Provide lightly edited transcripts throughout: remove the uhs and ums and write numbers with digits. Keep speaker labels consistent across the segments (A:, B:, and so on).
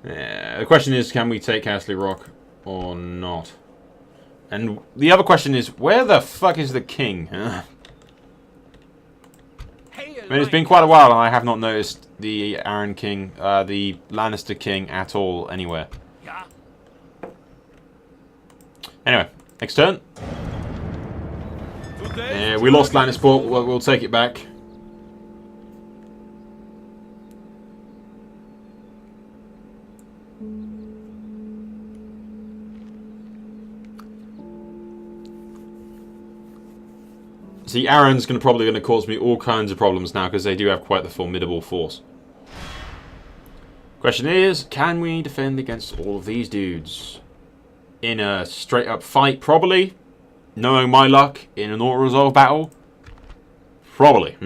A: Yeah, the question is, can we take Castle Rock or not? And the other question is, where the fuck is the king? I mean, it's been quite a while and I have not noticed the Arryn king, the Lannister king at all anywhere. Anyway, next turn. We lost Lannisport, we'll take it back. See, Arryn's probably going to cause me all kinds of problems now because they do have quite the formidable force. Question is, can we defend against all of these dudes? In a straight up fight, probably. Knowing my luck, in an auto-resolve battle, probably.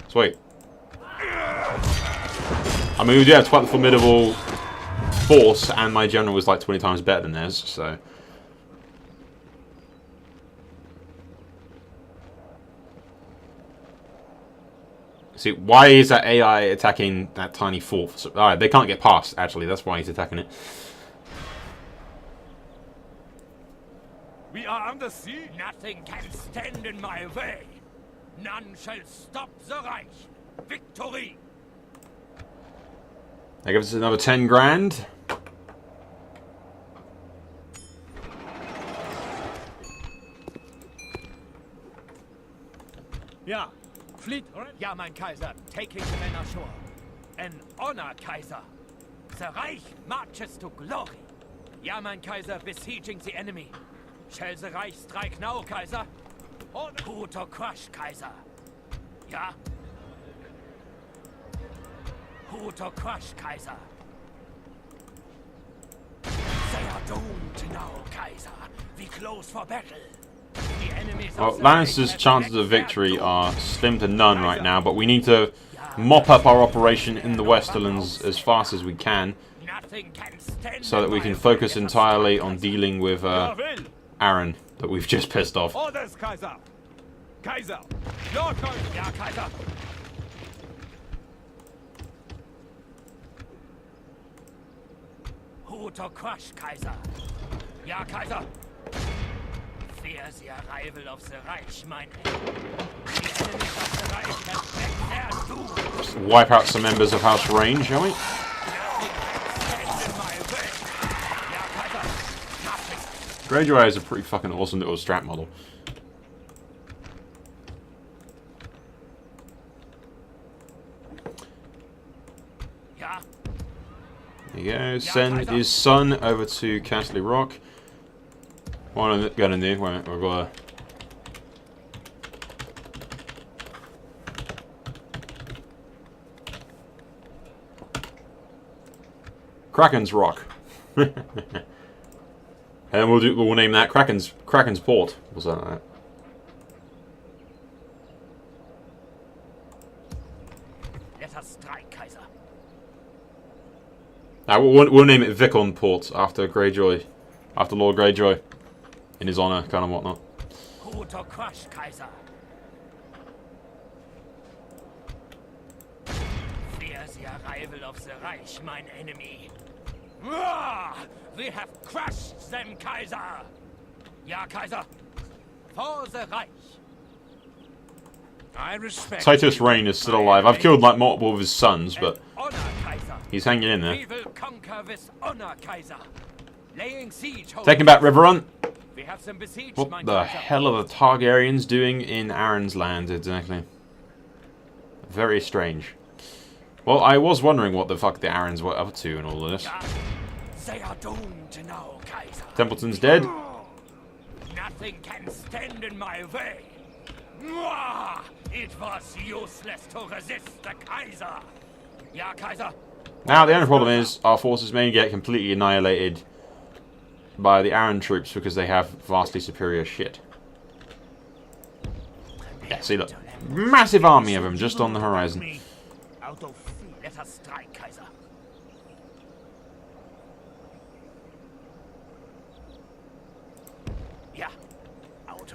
A: Sweet. I mean, we do have quite the formidable force, and my general was like 20 times better than theirs, so... See, why is that AI attacking that tiny fort? So, alright, they can't get past, actually. That's why he's attacking it.
B: We are under siege. Nothing can stand in my way. None shall stop the Reich. Victory!
A: That gives us another 10 grand.
B: Ja, fleet. Ja, mein Kaiser, taking the men ashore. An honor, Kaiser. The Reich marches to glory. Ja, mein Kaiser, besieging the enemy. Shall the Reich strike now, Kaiser? Who to crush, Kaiser? Ja? Who to crush, Kaiser? They are doomed now, Kaiser. We close for battle. The enemies
A: well, Lannister's chances of victory are slim to none right now, but we need to mop up our operation in the Westerlands as fast as we can, so that we can focus entirely on dealing with Arryn that we've just pissed off.
B: Orders, Kaiser. Kaiser. Your Kaiser. Ja, Kaiser. Who to crush, Kaiser? Ja, Kaiser. Fear the arrival of the Reich, mein enemy. The enemies of the Reich have met their doom.
A: Just wipe out some members of House Hoare, shall we? Greyjoy is a pretty fucking awesome little strat model. There you go. Send his son over to Castle Rock. What am I gonna do? Wait, we've got a... Kraken's Rock. And we'll name that Kraken's Port. What's that?
B: Let us strike, Kaiser.
A: We'll name it Vicon Port after Greyjoy, after Lord Greyjoy, in his honor, kind of whatnot.
B: Who to crush, Kaiser? Fear the arrival of the Reich, mein enemy. We have crushed them, Kaiser! Ja, Kaiser! For the Reich! I respect...
A: Titus Rain is still alive. I've killed like multiple of his sons, but he's hanging in there.
B: We will conquer with honor, Kaiser. Laying siege.
A: Taking back Riverrun.
B: We have some besieged,
A: What the hell are the Targaryens doing in Arryn's land exactly? Very strange. Well, I was wondering what the fuck the Arryns were up to and all of this.
B: They are doomed now, Kaiser.
A: Templeton's dead.
B: Nothing can stand in my way. It was useless to resist the Kaiser. Ja, Kaiser.
A: Now the only problem is our forces may get completely annihilated by the Arryn troops because they have vastly superior shit. Yeah, see, look, massive army of them just on the horizon.
B: Let us strike, Kaiser.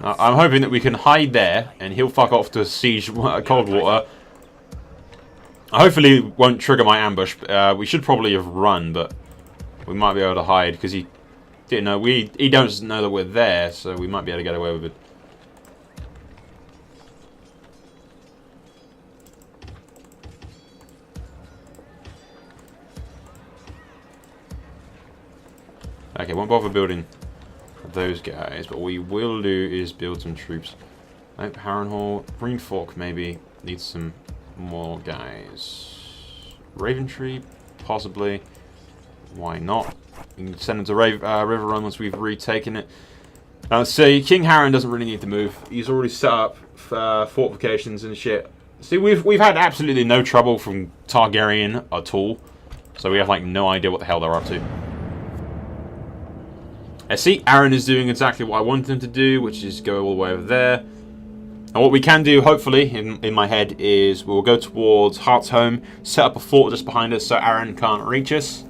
A: I'm hoping that we can hide there and he'll fuck off to siege Coldwater. Hopefully it won't trigger my ambush. We should probably have run, but we might be able to hide because he didn't know. He doesn't know that we're there, so we might be able to get away with it. Okay, won't bother building those guys, but what we will do is build some troops. Nope, Harrenhal, Green Fork maybe needs some more guys. Raventree, possibly. Why not? We can send them to River Run once we've retaken it. Now let's see, King Harren doesn't really need to move. He's already set up fortifications and shit. See, we've had absolutely no trouble from Targaryen at all, so we have like no idea what the hell they're up to. I see Aaron is doing exactly what I wanted him to do, which is go all the way over there. And what we can do, hopefully, in my head, is we'll go towards Heart's Home, set up a fort just behind us so Aaron can't reach us.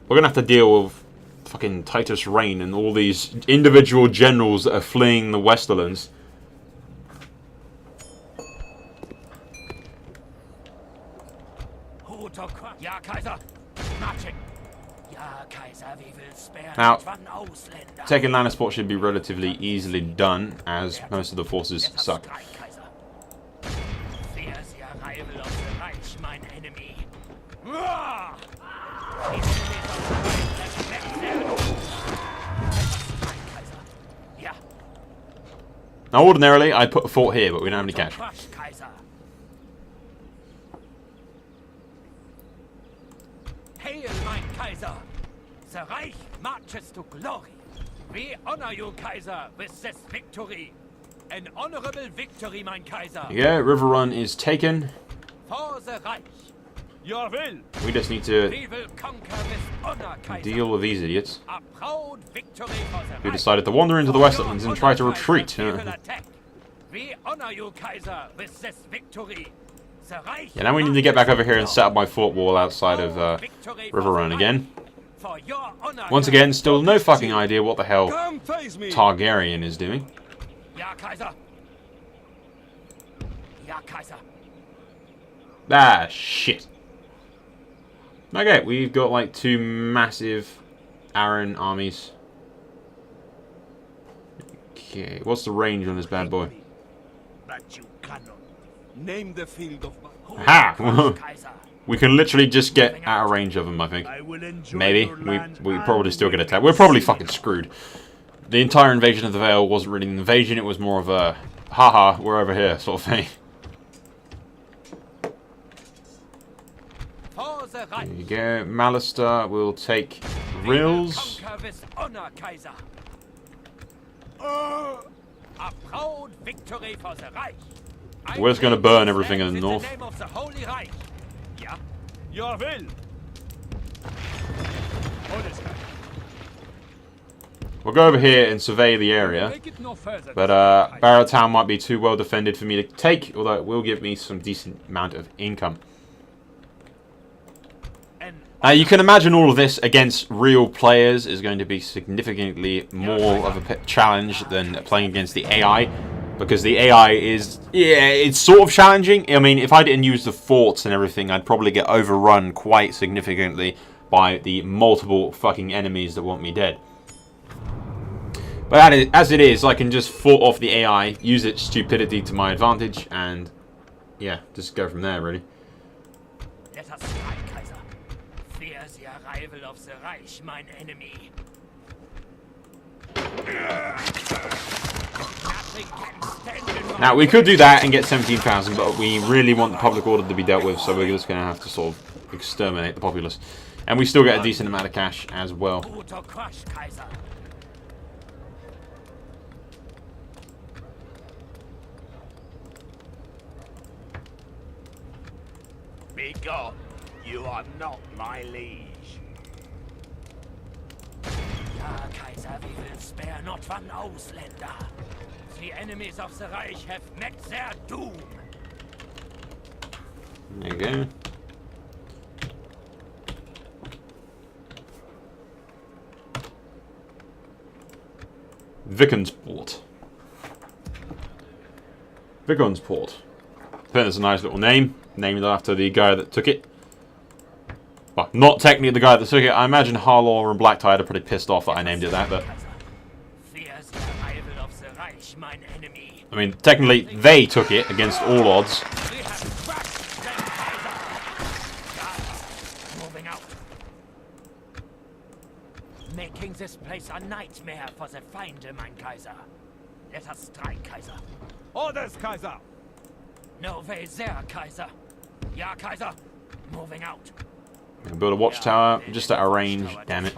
A: We're going to have to deal with fucking Titus Reign and all these individual generals that are fleeing the Westerlands. Now, taking Lannisport should be relatively easily done, as most of the forces suck. Now, ordinarily, I'd put a fort here, but we don't have any cash.
B: Hail, mein Kaiser! The Reich marches to glory. We honor you, Kaiser, with this victory. An honorable victory, mein Kaiser.
A: Yeah, River Run is taken.
B: For the Reich. Your will.
A: We just need to
B: We will conquer with honor, Kaiser.
A: deal with these idiots
B: A proud victory for the
A: who
B: Reich.
A: decided to wander into the Westlands and try to retreat.
B: We honor you, Kaiser, with this victory. The Reich.
A: Yeah, now we need to get back over here and set up my fort wall outside of River Run again.
B: For your honor,
A: Once again, still no fucking idea what the hell
C: Come face me.
A: Targaryen is doing.
B: Ja, Kaiser. Ja, Kaiser.
A: Ah, shit. Okay, we've got like two massive Aaron armies. Okay, what's the range on this bad boy?
C: But you cannot. Name the field of
A: Aha! We can literally just get out of range of them, I think.
C: I will enjoy
A: Maybe.
C: your
A: We
C: land
A: probably
C: and
A: still get
C: your
A: attacked. We're probably fucking screwed. The entire invasion of the Vale wasn't really an invasion, it was more of a haha, we're over here sort of thing. There you go. Malister will take Rills. We're just going to burn everything in the north.
C: Your will.
A: We'll go over here and survey the area. But Barrow Town might be too well defended for me to take, although it will give me some decent amount of income. Now, you can imagine all of this against real players is going to be significantly more of a challenge than playing against the AI. Because the AI is, yeah, it's sort of challenging. I mean, if I didn't use the forts and everything, I'd probably get overrun quite significantly by the multiple fucking enemies that want me dead. But as it is, I can just fort off the AI, use its stupidity to my advantage, and yeah, just go from there, really.
B: Let us strike, Kaiser. Fear the arrival of the Reich, mein enemy.
A: Now, we could do that and get 17,000, but we really want the public order to be dealt with, so we're just going to have to sort of exterminate the populace. And we still get a decent amount of cash as well.
C: Be gone. You are not my liege.
B: Ja, Kaiser, we will spare not one Ausländer. The enemies of the Reich have met their doom.
A: There you go. Viconsport. Viconsport. I think that's a nice little name. Named after the guy that took it. Well, not technically the guy that took it. I imagine Harlaw and Blacktide are pretty pissed off that I named it that, but... I mean, technically, they took it against all odds.
B: Making this place a nightmare for the Feinde, mein Kaiser. Let us strike, Kaiser.
C: Orders, Kaiser.
B: No way there, Kaiser. Ja, Kaiser. Moving out.
A: We can build a watchtower just at a range. Damn it.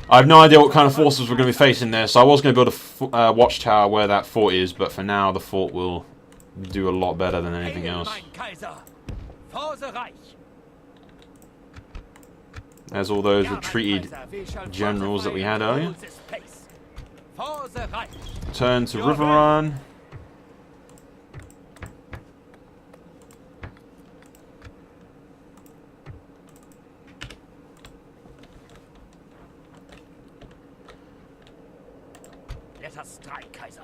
A: I have no idea what kind of forces we're going to be facing there, so I was going to build a watchtower where that fort is, but for now the fort will do a lot better than anything else. There's all those retreated generals that we had earlier. Turn to River Run.
B: Let us strike, Kaiser.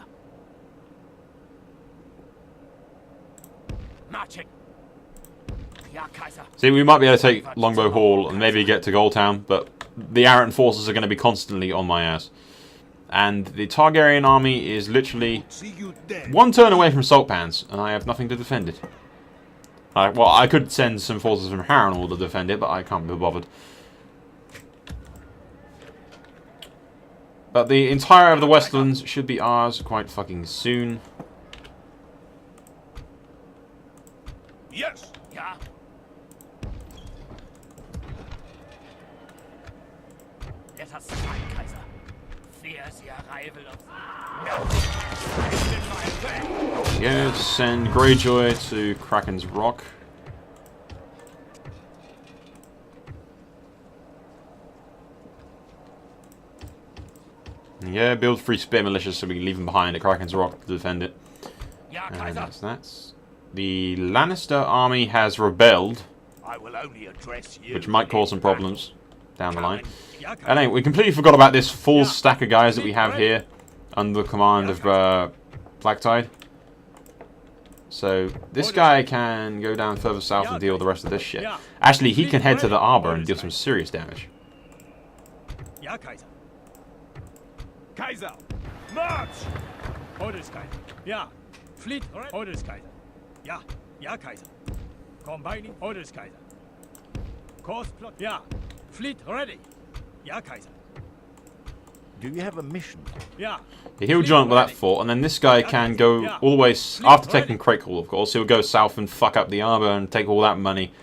B: Marching. Ja, Kaiser.
A: See, we might be able to take Longbow Hall and maybe get to Goldtown, but the Arrant forces are going to be constantly on my ass. And the Targaryen army is literally one turn away from Salt Pans, and I have nothing to defend it. Well, I could send some forces from Harrenhal to defend it, but I can't be bothered. But the entire of the Westlands should be ours quite fucking soon.
C: Yes.
B: Ja. Let us strike, Kaiser. Fear the arrival of...
A: Yeah, send Greyjoy to Kraken's Rock. Yeah, build 3 spear militias so we can leave them behind at Kraken's Rock to defend it. And that's the Lannister army has rebelled,
C: I will only address you,
A: which might cause some problems down the line. And anyway, we completely forgot about this full stack of guys that we have here under the command of Blacktide. So this guy can go down further south and deal with the rest of this shit. Actually, he can head to the Arbor and deal some serious damage.
C: Ja, Kaiser. Kaiser, march! Orders, Kaiser. Ja. Fleet, orders, Kaiser. Ja. Ja, Kaiser. Combining, orders, Kaiser. Course plot, ja. Fleet ready. Ja, Kaiser.
D: Do you have a mission?
C: Yeah.
A: He'll jump with that fort, and then this guy can go all the way, after taking Crakehall, of course, he'll go south and fuck up the Arbor and take all that money,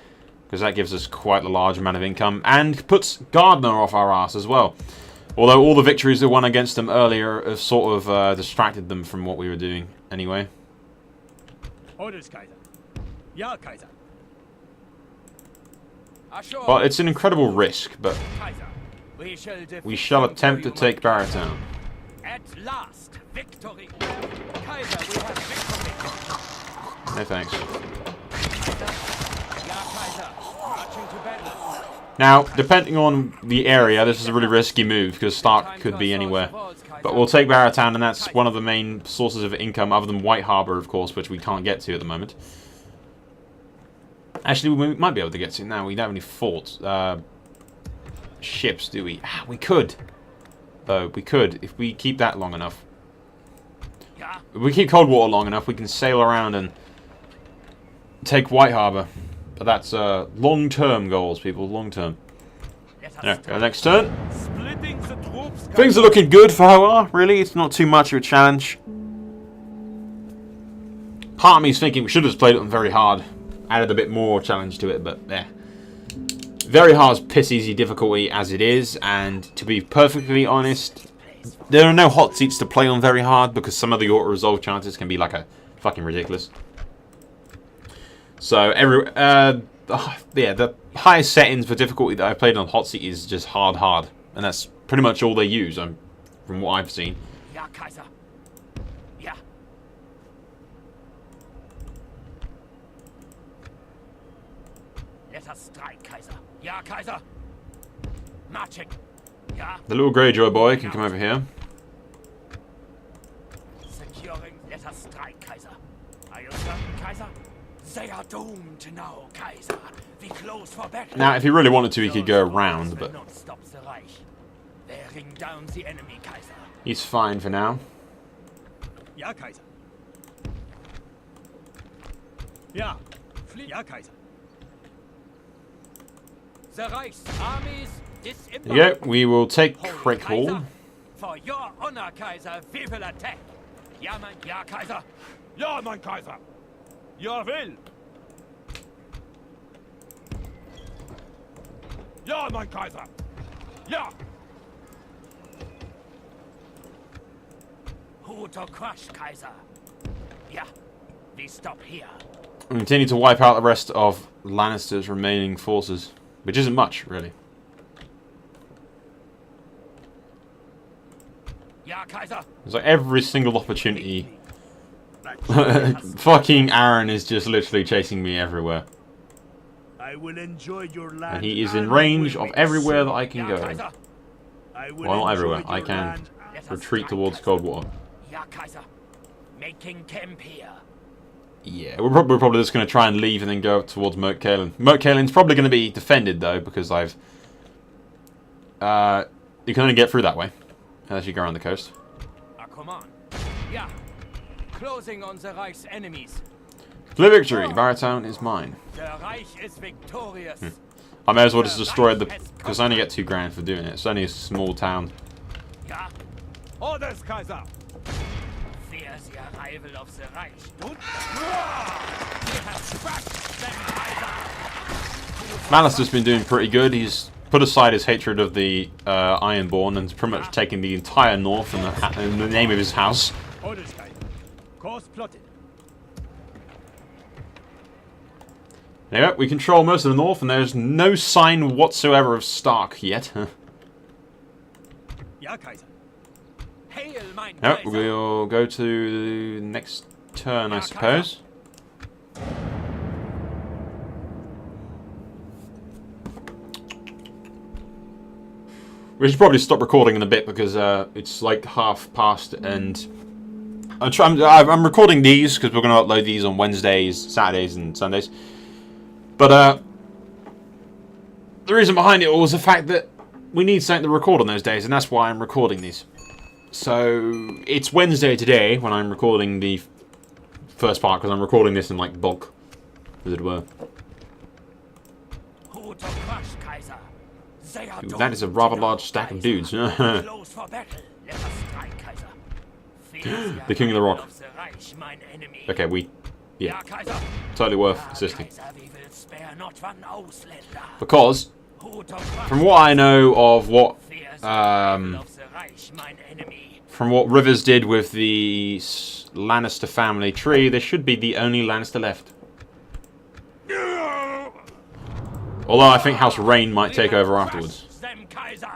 A: because that gives us quite a large amount of income, and puts Gardner off our ass as well. Although all the victories we won against them earlier have sort of distracted them from what we were doing anyway.
C: Orders, Kaiser. Ja, Kaiser.
A: Well, it's an incredible risk, but we shall attempt to take Barrowtown.
B: At last, victory. Kaiser, we have victory.
A: No thanks.
B: Ja, Kaiser. Marching to battle.
A: Now, depending on the area, this is a really risky move, because Stark could be anywhere. But we'll take Barrowtown, and that's one of the main sources of income, other than White Harbour, of course, which we can't get to at the moment. Actually, we might be able to get to now. We don't have any forts. Ships, do we? Ah, we could. Though, we could, if we keep that long enough. If we keep Coldwater long enough, we can sail around and take White Harbour. But that's long-term goals, people. Long-term. Yeah, go next turn. Things are looking good for Hoare, really. It's not too much of a challenge. Part of me is thinking we should have just played it on very hard. Added a bit more challenge to it, but yeah. Very hard's piss easy difficulty as it is, and to be perfectly honest, there are no hot seats to play on very hard because some of the auto-resolve chances can be like a fucking ridiculous. So yeah, the highest settings for difficulty that I played on hot seat is just hard, and that's pretty much all they use, from what I've seen.
B: Ja, Kaiser. Ja. Let us strike, Kaiser. Ja, Kaiser. Marching. Ja.
A: The little Greyjoy boy can come over here.
B: Let us strike, Kaiser. Are you certain, Kaiser? They are doomed now, Kaiser. We close for battle.
A: Now, if he really wanted to, he could go around, but
B: not stop the Reich. Bearing down the enemy, Kaiser.
A: he's fine for now.
C: Ja, Kaiser. Ja, flieh. Ja, Kaiser.
B: The Reich's armies disembark.
A: Yeah, we will take
B: Holy
A: Crick Hall.
B: Kaiser, for your honor, Kaiser, we will attack. Ja, mein Kaiser.
C: Ja, mein Kaiser. Ja, will. Ja, mein Kaiser. Ja.
B: Who to crush, Kaiser? Yeah, we stop here.
A: We continue to wipe out the rest of Lannister's remaining forces, which isn't much, really.
B: Ja, Kaiser.
A: It's like every single opportunity. Fucking Aaron is just literally chasing me everywhere.
C: I will enjoy your land.
A: And he is in range of everywhere that I can
B: Ja,
A: go.
B: Kaiser.
C: I will
A: Well, not everywhere.
C: enjoy
A: I
C: your
A: can
C: land.
B: Let us
A: retreat
B: strike,
A: towards
B: Kaiser.
A: Coldwater.
B: Ja, Kaiser. Making camp here.
A: Yeah, we're probably just going to try and leave and then go up towards Moat Cailin. Moat Cailin's probably going to be defended, though, because I've... you can only get through that way, unless you go around the coast.
B: Come on. Yeah. Closing on the Reich's enemies.
A: Clear victory! Barrowtown is mine.
B: The Reich is victorious.
A: I may as well just destroy the... because I only get $2 for doing it. It's only a small town.
B: Ja.
C: Orders, Kaiser.
B: Fear the arrival of the Reich. We have crushed them, Kaiser.
A: Lannister's been doing pretty good. He's put aside his hatred of the Ironborn and pretty much taken the entire north in the name of his house.
C: Orders, Kaiser. Course plotted.
A: Yeah, we control most of the north, and there's no sign whatsoever of Stark yet.
C: Ja, Kaiser.
B: Hail, mein
A: Yep,
B: Kaiser.
A: we'll go to the next turn, I suppose. We should probably stop recording in a bit because it's like half past, and I'm recording these because we're going to upload these on Wednesdays, Saturdays, and Sundays. But the reason behind it all was the fact that we need something to record on those days, and that's why I'm recording these. So it's Wednesday today when I'm recording the first part, because I'm recording this in like bulk, as it were.
B: Who to crush, Kaiser? They are
A: Ooh, that is a rather large stack of dudes.
B: Close for battle. Let us strike, Kaiser. Fear
A: The King of the Rock.
B: of the Reich, mein enemy.
A: Okay, yeah,
B: Ja, Kaiser.
A: totally worth
B: Ja,
A: assisting.
B: Kaiser, we will spare not one Ausländer.
A: Because
B: Who to crush?
A: from what I know of what
B: Fear the arrival of the Reich, mein enemy.
A: from what Rivers did with the Lannister family tree, there should be the only Lannister left. Although I think House Rain might take over afterwards.
B: Crush them, Kaiser.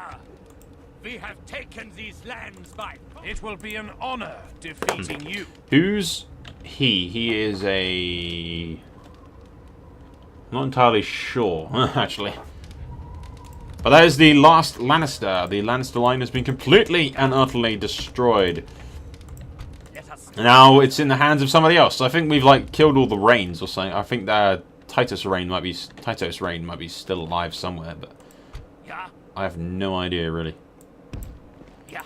B: We have taken these lands by.
C: It will be an honor defeating you.
A: Who's he? He is a... not entirely sure, actually. But that is the last Lannister. The Lannister line has been completely and utterly destroyed.
B: Let us
A: Now it's in the hands of somebody else. I think we've like killed all the Rains or something. I think that Titus Rain might be still alive somewhere, but
B: Ja,
A: I have no idea really.
B: ja.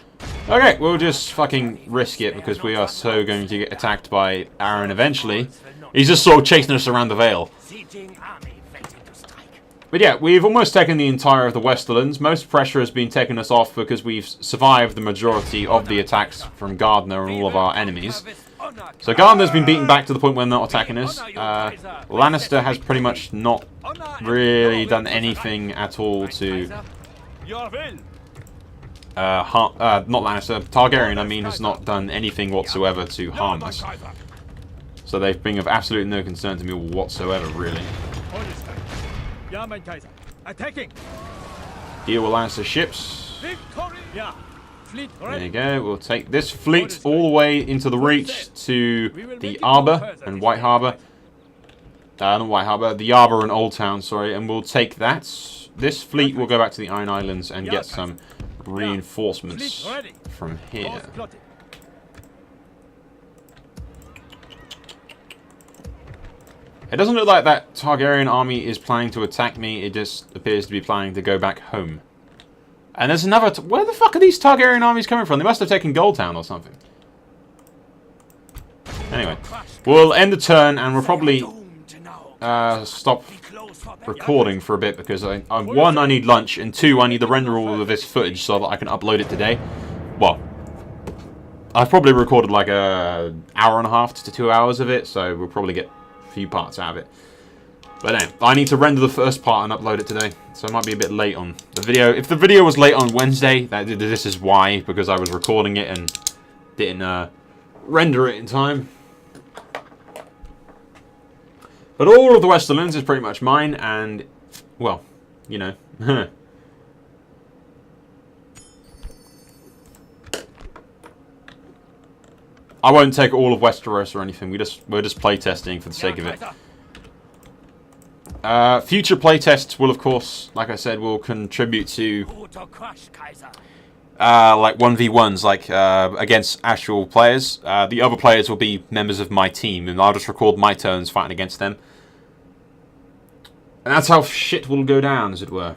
A: Okay, we'll just fucking risk it because we are so going to get attacked by Aaron eventually. He's just sort of chasing us around the Vale.
B: Sieging army waiting to strike.
A: But yeah, we've almost taken the entire of the Westerlands. Most pressure has been taken us off because we've survived the majority of the attacks from Gardner and all of our enemies. So Gardner's been beaten back to the point where they're not attacking us. Lannister has pretty much not really done anything at all to...
C: Ja, will.
A: not Lannister, Targaryen, I mean, has not done anything whatsoever to harm us.
C: Kaiser.
A: So they've been of absolute no concern to me whatsoever, really.
C: Orders, Kaiser. Ja, mein Kaiser. Attacking.
A: Deal with Lannister ships.
C: Victory. Ja. Fleet
A: There
C: ready.
A: you go, we'll take this fleet all the way into the reach to the Arbor and White Harbour. Not White Harbour, the Arbor and Old Town, sorry, and we'll take that. This fleet will go back to the Iron Islands and get some reinforcements from here.
C: Course plotted.
A: It doesn't look like that Targaryen army is planning to attack me. It just appears to be planning to go back home. And there's another... Where the fuck are these Targaryen armies coming from? They must have taken Goldtown or something. Anyway, we'll end the turn and we'll probably stop recording for a bit because one, I need lunch, and two, I need to render all of this footage so that I can upload it today. Well, I've probably recorded like an hour and a half to 2 hours of it, so we'll probably get a few parts out of it. But anyway, I need to render the first part and upload it today, so it might be a bit late on the video. If the video was late on Wednesday, this is why, because I was recording it and didn't render it in time. But all of the Westerlands is pretty much mine, and, well, you know. I won't take all of Westeros or anything. We're just playtesting for the sake of it. Future playtests will, of course, like I said, will contribute to like 1v1s, like against actual players. The other players will be members of my team, and I'll just record my turns fighting against them. And that's how shit will go down, as it were.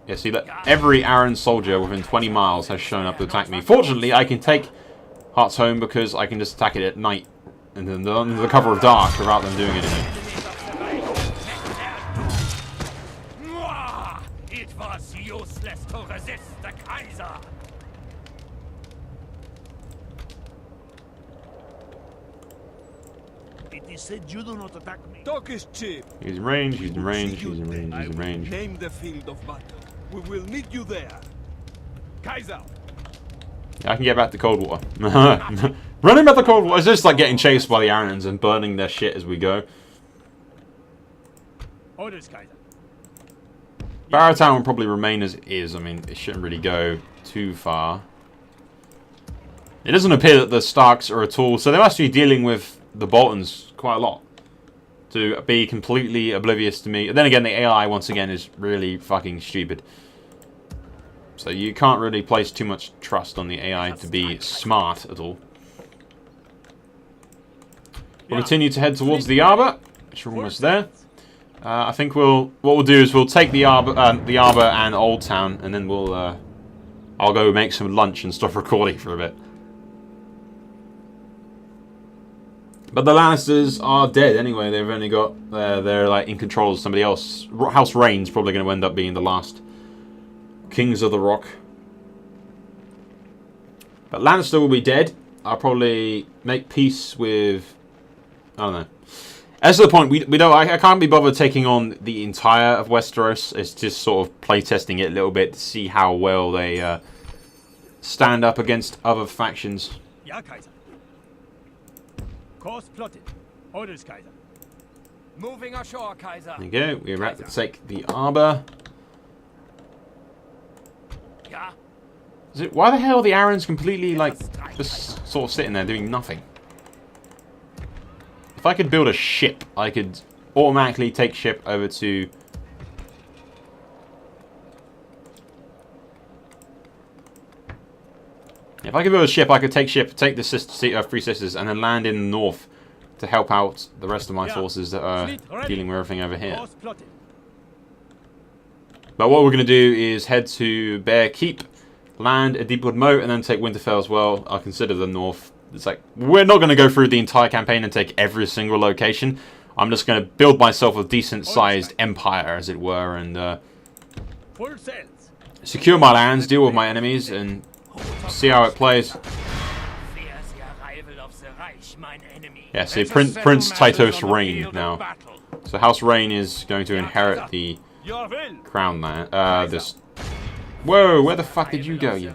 A: Yeah, see that every Arryn soldier within 20 miles has shown up to attack me. Fortunately, I can take Hearts Home because I can just attack it at night and then under the cover of dark without them doing anything.
B: It was useless to resist the Kaiser.
C: It is said you do not attack me.
E: Talk is cheap.
A: He's in range, he's in range, he's in range, he's in range.
E: Name the field of battle. We will meet you there. Kaiser.
A: I can get back to Cold Water. Running back to Cold Water. It's just like getting chased by the Arryns and burning their shit as we go.
C: Orders, Kaiser.
A: Barrowtown will probably remain as it is. I mean, it shouldn't really go too far. It doesn't appear that the Starks are at all, so they must be dealing with the Boltons quite a lot to be completely oblivious to me. And then again, the AI, once again, is really fucking stupid. So you can't really place too much trust on the AI to be smart at all. We'll continue to head towards the Arbor, which we're almost there. I think what we'll do is we'll take the Arbor and Old Town, and then we'll I'll go make some lunch and stop recording for a bit. But the Lannisters are dead anyway. They've only got they're like in control of somebody else. House Raine's probably going to end up being the last Kings of the Rock. But Lannister will be dead. I'll probably make peace with, I don't know. As to the point, we don't. I can't be bothered taking on the entire of Westeros. It's just sort of playtesting it a little bit to see how well they stand up against other factions.
C: Ja, Kaiser. Course plotted. Orders, Kaiser.
B: Moving ashore, Kaiser.
A: There you go. We're about to take the Arbor.
B: Ja.
A: Why the hell are the Arryns completely like just sort of sitting there doing nothing? If I could build a ship, I could automatically take ship over to... If I could build a ship, I could take the Three Sisters and then land in the north to help out the rest of my forces that are dealing with everything over here. But what we're going to do is head to Bear Keep, land at Deepwood Moat, and then take Winterfell as well. I'll consider the north. It's like, we're not going to go through the entire campaign and take every single location. I'm just going to build myself a decent-sized empire, as it were, and secure my lands, deal with my enemies, and see how it plays. Yeah, see, Prince Tytos Rayne now. So House Rayne is going to inherit the crown land. This. Whoa, where the fuck did you go? You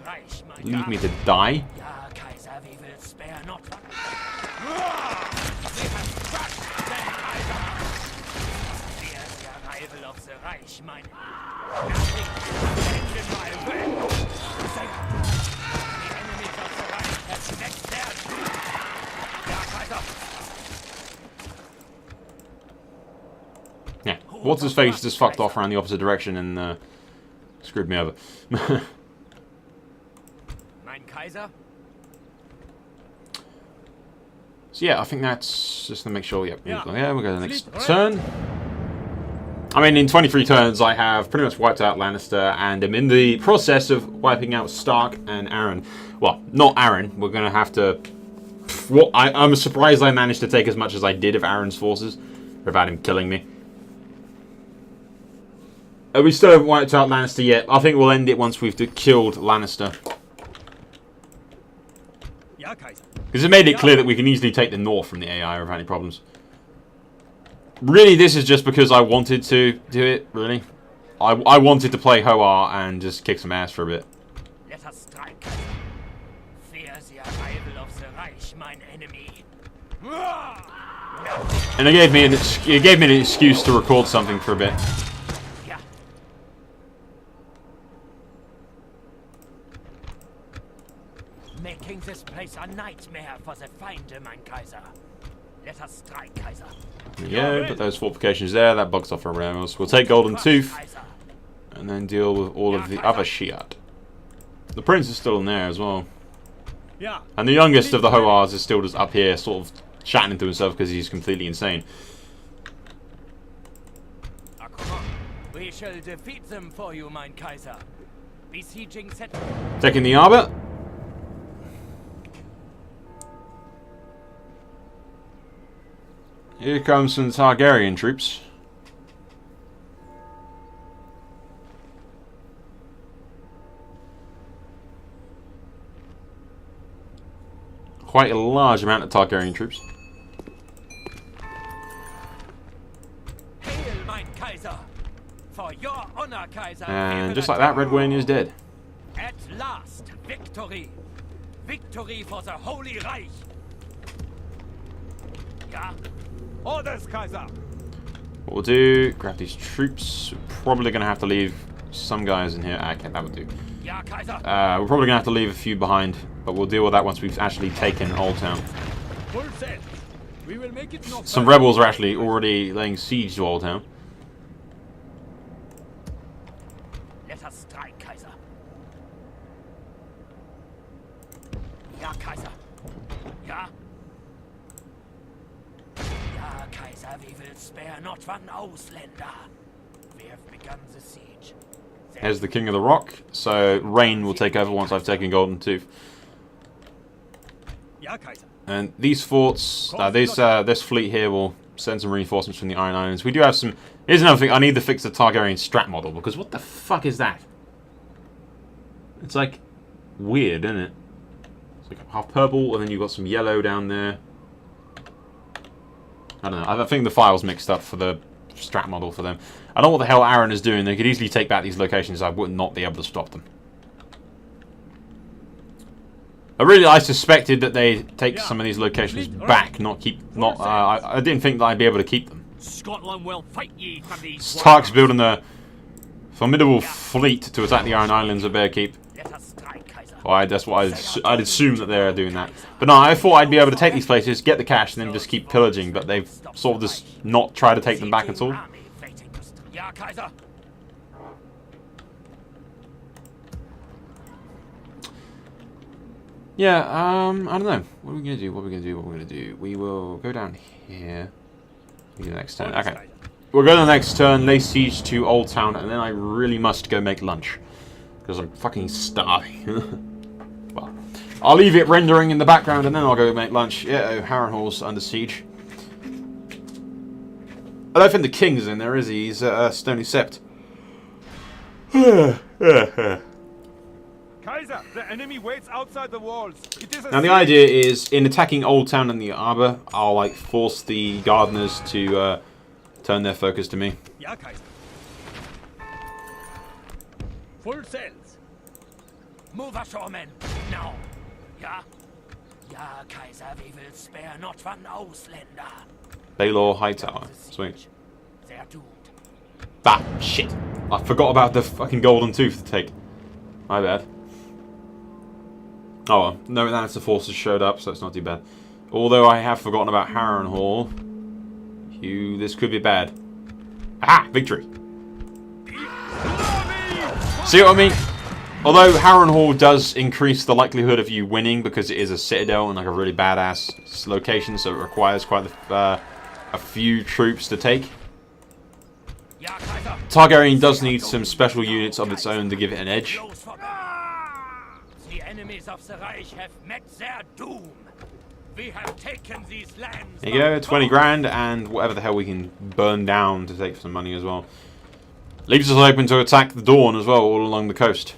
A: leave me to die? Yeah, what's his face just fucked off around the opposite direction and screwed me over. So So yeah, I think that's just to make sure. Yep.
C: Yeah.
A: Yeah, we'll go to the next turn. I mean, in 23 turns, I have pretty much wiped out Lannister, and I'm in the process of wiping out Stark and Aaron. Well, not Aaron. We're going to have to... Well, I'm surprised I managed to take as much as I did of Aaron's forces without him killing me. We still haven't wiped out Lannister yet. I think we'll end it once we've killed Lannister.
C: Ja, Kaiser.
A: Because it made it clear that we can easily take the north from the AI without any problems. Really, this is just because I wanted to do it, really. I wanted to play Hoare and just kick some ass for a bit.
B: Let us strike, Kaiser. Fear the arrival of the Reich, mine enemy.
A: And it gave me an excuse to record something for a bit.
B: Yeah. Making this place a nightmare for the Feinde, mein Kaiser. Let us strike, Kaiser.
A: There you go, put those fortifications there, that bugs off everyone else. We'll take Golden Tooth, and then deal with all of the other Shiat. The Prince is still in there as well.
C: Yeah.
A: And the youngest of the Hoars is still just up here, sort of chatting to himself because he's completely insane.
B: Ah, come on. We shall defeat them for you, mein Kaiser. Besieging set.
A: Taking the Arbor. Here comes some Targaryen troops. Quite a large amount of Targaryen troops.
B: Hail, mein Kaiser! For your honor, Kaiser.
A: And just like that, Red Wayne is dead.
B: At last, victory! Victory for the Holy Reich! Yeah?
E: Orders, Kaiser.
A: What we'll do, grab these troops. We're probably going to have to leave some guys in here. Okay, that would do.
B: Yeah, Kaiser.
A: We're probably going to have to leave a few behind, but we'll deal with that once we've actually taken Old Town.
C: Full set. We will make it not
A: Some
C: bad.
A: rebels are actually already laying siege to Old Town.
B: Let us strike, Kaiser. Ja, Kaiser. Ja. Ja, Kaiser, we will spare not one Ausländer. We have begun the siege.
A: Here's the King of the Rock, so Rain will take over once I've taken Golden Tooth.
C: Ja, Kaiser.
A: And these forts, this fleet here will send some reinforcements from the Iron Islands. We do have some... Here's another thing, I need to fix the Targaryen strat model, because what the fuck is that? It's like weird, isn't it? It's like half purple, and then you've got some yellow down there. I don't know, I think the file's mixed up for the strat model for them. I don't know what the hell Aaron is doing. They could easily take back these locations. I would not be able to stop them. I suspected that they take some of these locations back, not keep. I didn't think that I'd be able to keep them.
B: Scotland will fight ye for these.
A: Stark's building a formidable fleet to attack the Iron Islands of Bearkeep.
B: Let us strike, Kaiser.
A: Well, that's what I'd assume that they're doing that. But no, I thought I'd be able to take these places, get the cash, and then just keep pillaging. But they've sort of just not tried to take them back at all.
B: Ja, Kaiser.
A: Yeah, I don't know. What are we gonna do? We will go down here. Do the next turn. Okay. We'll go to the next turn, lay siege to Old Town, and then I really must go make lunch. Because I'm fucking starving. Well, I'll leave it rendering in the background, and then I'll go make lunch. Yeah, Harrenhal's under siege. I don't think the king's in there, is he? He's Stony Sept.
E: Kaiser, the enemy waits outside the walls. It is a
A: Now the idea is, in attacking Old Town and the Arbor, I'll like force the gardeners to turn their focus to me.
C: Ja, Kaiser. Full sails.
B: Move ashore, men. Now. Ja? Ja, Kaiser, we will spare not one Ausländer.
A: Baelor Hightower. Sweet.
B: They're doomed.
A: Ah, shit. I forgot about the fucking Golden Tooth to take. My bad. Oh well, no Lannister forces showed up, so it's not too bad. Although I have forgotten about Harrenhal. This could be bad. Ah, victory. See what I mean? Although Hoare does increase the likelihood of you winning because it is a citadel and like a really badass location, so it requires quite a few troops to take. Targaryen does need some special units of its own to give it an edge.
B: The enemies of the Reich have met their doom. We have taken these lands.
A: There you go, 20 grand and whatever the hell we can burn down to take some money as well. Leaves us open to attack the Dawn as well, all along the coast.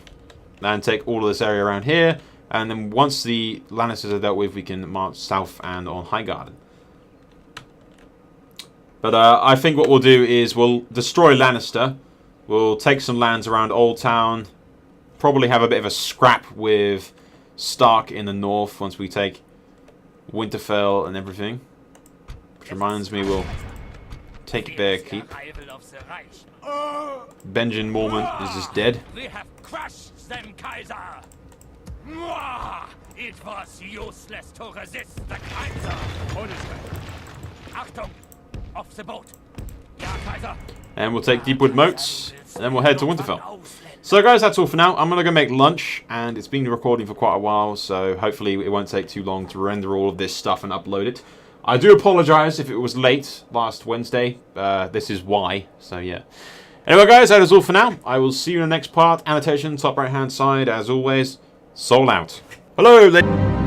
A: And take all of this area around here. And then once the Lannisters are dealt with, we can march south and on Highgarden. But I think what we'll do is we'll destroy Lannister. We'll take some lands around Old Town. Probably have a bit of a scrap with Stark in the north once we take Winterfell and everything. Which reminds me, we'll take Bear Keep. Benjen Mormont is just dead.
B: We have crushed them, Kaiser. It was useless to resist the Kaiser. Achtung! Off the boat. Ja, Kaiser.
A: And we'll take Deepwood Moats, and then we'll head to Winterfell. So guys, that's all for now. I'm going to go make lunch, and it's been recording for quite a while, so hopefully it won't take too long to render all of this stuff and upload it. I do apologise if it was late last Wednesday. This is why, so yeah. Anyway guys, that is all for now. I will see you in the next part. Annotation, top right hand side, as always. Soul out. Hello, ladies.